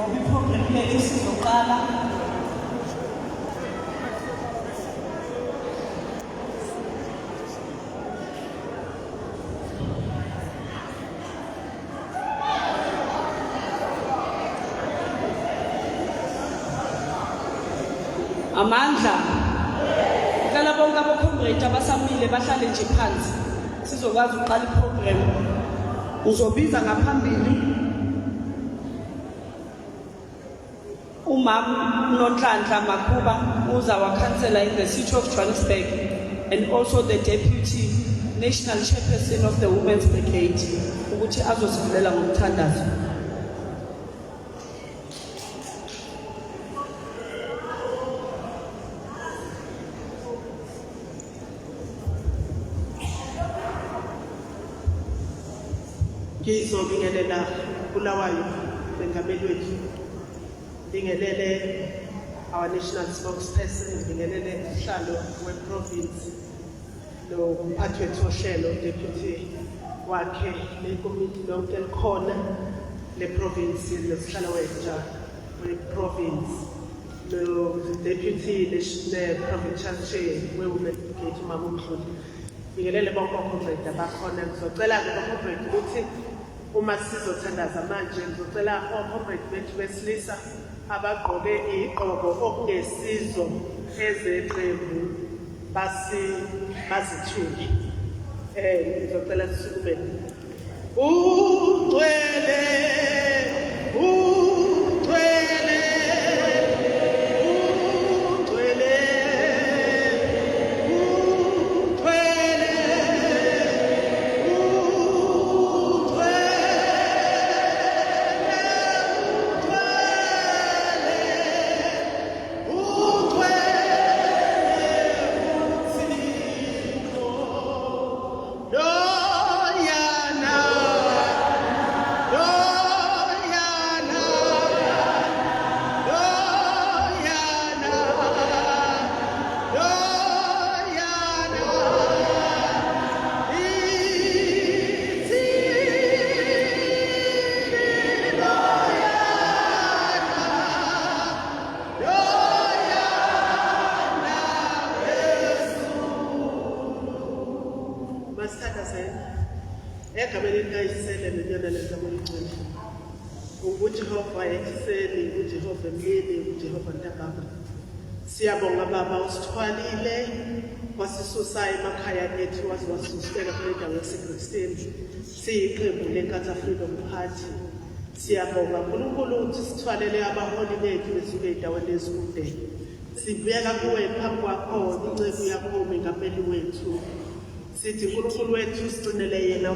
ngoba iprogram yethu sizoqala amandla ngicela bonke abacomrade abasamile bahlale nje phansi sizokwazi uqala iprogram. Uzobiza ngaphambili umam Nonhlanhla Makhuba uza wakhansela in the city of Johannesburg and also the deputy national chairperson of the Women's Brigade ukuthi azosivulela ngomthandazo. Ngizobingelela Bulawayo bengameli wethu, bingelele our national spokesperson, bingelele uhlalo we-province lo mphathi wethoshelo deputy wakhe lekomiti lonke likhona le-province lesihlalo wentsha we-province lo deputy le-provincial chair we-women brigade uMama uMdluli, bingelele bonke ocomrade abakhona. Ngizocela-ke bacomrade ukuthi uma sizothandaza manje ngizocela ocomrade bethu besilisa abagqoke igqoko okungesizo ezeqembu bazithule. Ngizocela sisukume ugcwele egameni likayisele nenyana lekaMolicweni uJehova ekiseni, uJehova emini, uJehova ntambama. Siyabonga Baba usithwalile wasisusa emakhaya ethu waze wasusela kule ndawo yaseGrixton siyiqembu leNkatha Freedom Party. Siyabonga uNkulunkulu ukuthi sithwalele abaholi bethu besuke ey'ndaweni ezikude. Sibuyela kuwe phambi kwakho incebo yakho umengameli wethu. Sithi uNkulunkulu wethu sigcinele yena